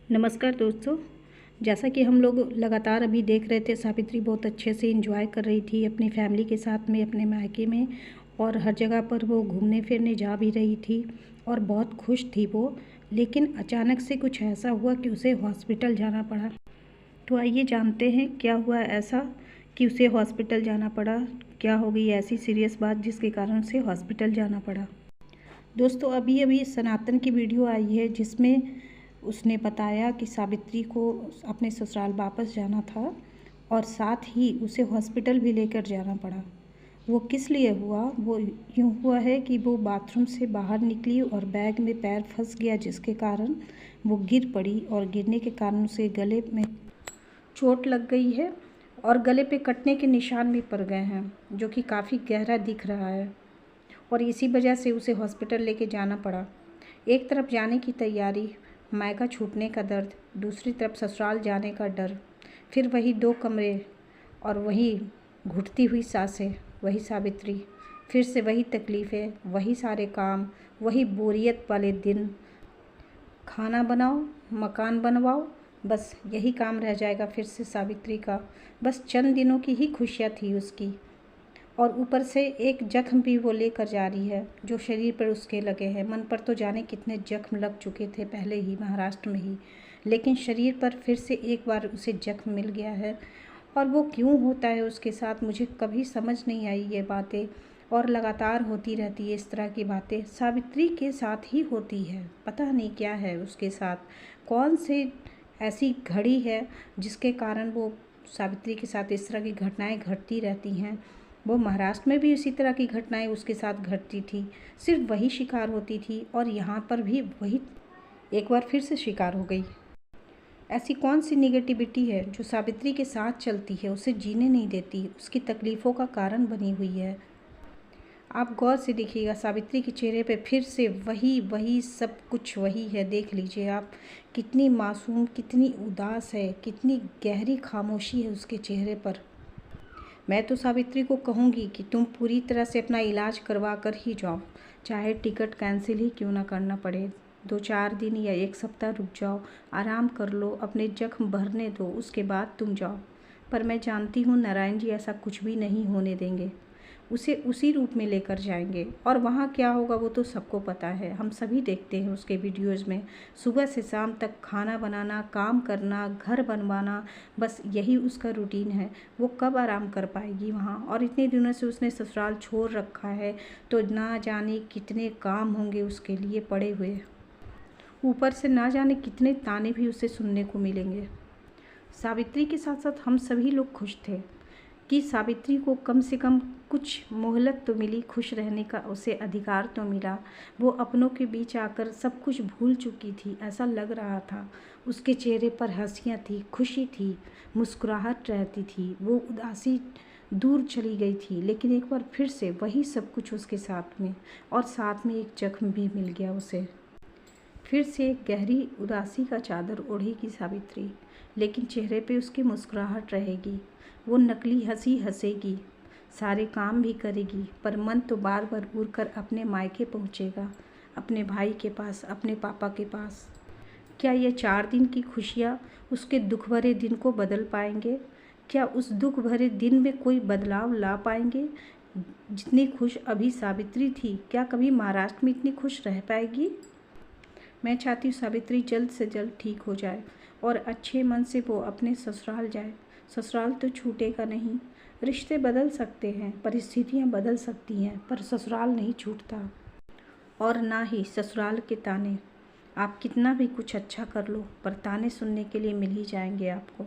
नमस्कार दोस्तों। जैसा कि हम लोग लगातार अभी देख रहे थे, सावित्री बहुत अच्छे से एंजॉय कर रही थी अपनी फैमिली के साथ में, अपने मायके में, और हर जगह पर वो घूमने फिरने जा भी रही थी और बहुत खुश थी वो। लेकिन अचानक से कुछ ऐसा हुआ कि उसे हॉस्पिटल जाना पड़ा। तो आइए जानते हैं क्या हुआ ऐसा कि उसे हॉस्पिटल जाना पड़ा। क्या हो गई ऐसी सीरियस बात जिसके कारण उसे हॉस्पिटल जाना पड़ा। दोस्तों, अभी अभी सनातन की वीडियो आई है जिसमें उसने बताया कि सावित्री को अपने ससुराल वापस जाना था और साथ ही उसे हॉस्पिटल भी लेकर जाना पड़ा। वो किस लिए हुआ? वो यूँ हुआ है कि वो बाथरूम से बाहर निकली और बैग में पैर फंस गया, जिसके कारण वो गिर पड़ी और गिरने के कारण उसे गले में चोट लग गई है और गले पे कटने के निशान भी पड़ गए हैं, जो कि काफ़ी गहरा दिख रहा है। और इसी वजह से उसे हॉस्पिटल लेके जाना पड़ा। एक तरफ जाने की तैयारी, मायका छूटने का दर्द, दूसरी तरफ ससुराल जाने का डर, फिर वही 2 कमरे और वही घुटती हुई सांसें, वही सावित्री, फिर से वही तकलीफ़ें, वही सारे काम, वही बोरियत वाले दिन। खाना बनाओ, मकान बनवाओ, बस यही काम रह जाएगा फिर से सावित्री का। बस चंद दिनों की ही खुशियाँ थी उसकी, और ऊपर से एक जख्म भी वो लेकर जा रही है जो शरीर पर उसके लगे हैं। मन पर तो जाने कितने जख्म लग चुके थे पहले ही, महाराष्ट्र में ही, लेकिन शरीर पर फिर से एक बार उसे जख्म मिल गया है। और वो क्यों होता है उसके साथ, मुझे कभी समझ नहीं आई ये बातें, और लगातार होती रहती है इस तरह की बातें। सावित्री के साथ ही होती है, पता नहीं क्या है उसके साथ, कौन से ऐसी घड़ी है जिसके कारण वो सावित्री के साथ इस तरह की घटनाएं घटती रहती हैं। वो महाराष्ट्र में भी इसी तरह की घटनाएं उसके साथ घटती थी, सिर्फ वही शिकार होती थी, और यहाँ पर भी वही एक बार फिर से शिकार हो गई। ऐसी कौन सी निगेटिविटी है जो सावित्री के साथ चलती है, उसे जीने नहीं देती, उसकी तकलीफ़ों का कारण बनी हुई है। आप गौर से देखिएगा, सावित्री के चेहरे पे फिर से वही वही सब कुछ वही है। देख लीजिए आप, कितनी मासूम, कितनी उदास है, कितनी गहरी खामोशी है उसके चेहरे पर। मैं तो सावित्री को कहूँगी कि तुम पूरी तरह से अपना इलाज करवा कर ही जाओ, चाहे टिकट कैंसिल ही क्यों ना करना पड़े। 2-4 दिन या 1 सप्ताह रुक जाओ, आराम कर लो, अपने जख्म भरने दो, उसके बाद तुम जाओ। पर मैं जानती हूँ नारायण जी ऐसा कुछ भी नहीं होने देंगे, उसे उसी रूप में लेकर जाएंगे। और वहाँ क्या होगा वो तो सबको पता है, हम सभी देखते हैं उसके वीडियोज़ में। सुबह से शाम तक खाना बनाना, काम करना, घर बनवाना, बस यही उसका रूटीन है। वो कब आराम कर पाएगी वहाँ? और इतने दिनों से उसने ससुराल छोड़ रखा है, तो ना जाने कितने काम होंगे उसके लिए पड़े हुए। ऊपर से ना जाने कितने ताने भी उसे सुनने को मिलेंगे। सावित्री के साथ साथ हम सभी लोग खुश थे कि सावित्री को कम से कम कुछ मोहलत तो मिली, खुश रहने का उसे अधिकार तो मिला। वो अपनों के बीच आकर सब कुछ भूल चुकी थी, ऐसा लग रहा था। उसके चेहरे पर हंसियाँ थी, खुशी थी, मुस्कुराहट रहती थी, वो उदासी दूर चली गई थी। लेकिन एक बार फिर से वही सब कुछ उसके साथ में, और साथ में एक जख्म भी मिल गया उसे। फिर से एक गहरी उदासी का चादर ओढ़ेगी सावित्री, लेकिन चेहरे पे उसकी मुस्कुराहट रहेगी। वो नकली हंसी हंसेगी, सारे काम भी करेगी, पर मन तो बार बार उड़कर अपने मायके पहुँचेगा, अपने भाई के पास, अपने पापा के पास। क्या ये 4 दिन की खुशियाँ उसके दुख भरे दिन को बदल पाएंगे? क्या उस दुख भरे दिन में कोई बदलाव ला पाएंगे? जितनी खुश अभी सावित्री थी, क्या कभी महाराष्ट्र में इतनी खुश रह पाएगी? मैं चाहती हूँ सावित्री जल्द से जल्द ठीक हो जाए और अच्छे मन से वो अपने ससुराल जाए। ससुराल तो छूटेगा नहीं, रिश्ते बदल सकते हैं, परिस्थितियाँ बदल सकती हैं, पर ससुराल नहीं छूटता। और ना ही ससुराल के ताने। आप कितना भी कुछ अच्छा कर लो, पर ताने सुनने के लिए मिल ही जाएंगे आपको।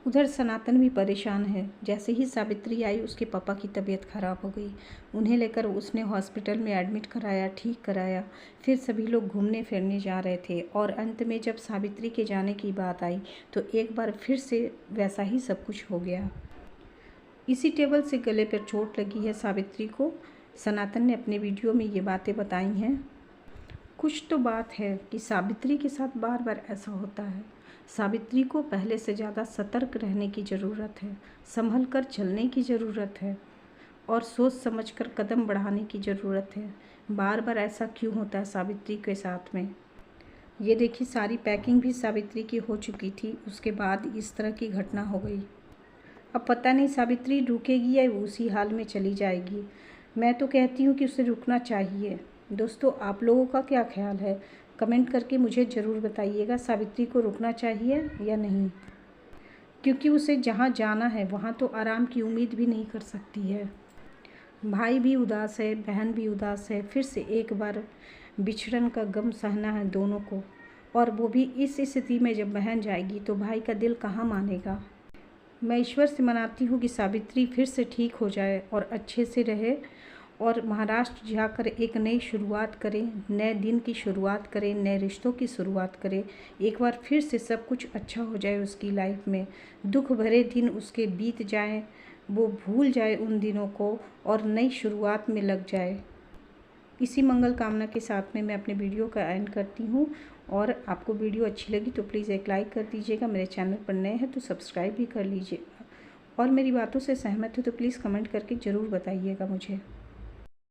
उधर सनातन भी परेशान है। जैसे ही सावित्री आई, उसके पापा की तबीयत ख़राब हो गई। उन्हें लेकर उसने हॉस्पिटल में एडमिट कराया, ठीक कराया। फिर सभी लोग घूमने फिरने जा रहे थे, और अंत में जब सावित्री के जाने की बात आई तो एक बार फिर से वैसा ही सब कुछ हो गया। इसी टेबल से गले पर चोट लगी है सावित्री को। सनातन ने अपने वीडियो में ये बातें बताई हैं। कुछ तो बात है कि सावित्री के साथ बार बार ऐसा होता है। सावित्री को पहले से ज़्यादा सतर्क रहने की ज़रूरत है, संभल कर चलने की ज़रूरत है, और सोच समझ कर कदम बढ़ाने की ज़रूरत है। बार बार ऐसा क्यों होता है सावित्री के साथ में? ये देखिए सारी पैकिंग भी सावित्री की हो चुकी थी, उसके बाद इस तरह की घटना हो गई। अब पता नहीं सावित्री रुकेगी या उसी हाल में चली जाएगी। मैं तो कहती हूँ कि उसे रुकना चाहिए। दोस्तों, आप लोगों का क्या ख्याल है? कमेंट करके मुझे ज़रूर बताइएगा, सावित्री को रुकना चाहिए या नहीं, क्योंकि उसे जहाँ जाना है वहाँ तो आराम की उम्मीद भी नहीं कर सकती है। भाई भी उदास है, बहन भी उदास है, फिर से एक बार बिछड़न का गम सहना है दोनों को, और वो भी इस स्थिति में जब बहन जाएगी तो भाई का दिल कहाँ मानेगा। मैं ईश्वर से मनाती हूँ कि सावित्री फिर से ठीक हो जाए और अच्छे से रहे और महाराष्ट्र जाकर एक नई शुरुआत करें, नए दिन की शुरुआत करें, नए रिश्तों की शुरुआत करें। एक बार फिर से सब कुछ अच्छा हो जाए उसकी लाइफ में, दुख भरे दिन उसके बीत जाएं, वो भूल जाए उन दिनों को और नई शुरुआत में लग जाए। इसी मंगल कामना के साथ में मैं अपने वीडियो का एंड करती हूँ। और आपको वीडियो अच्छी लगी तो प्लीज़ एक लाइक कर दीजिएगा, मेरे चैनल पर नए हैं तो सब्सक्राइब भी कर लीजिएगा, और मेरी बातों से सहमत हो तो प्लीज़ कमेंट करके ज़रूर बताइएगा मुझे।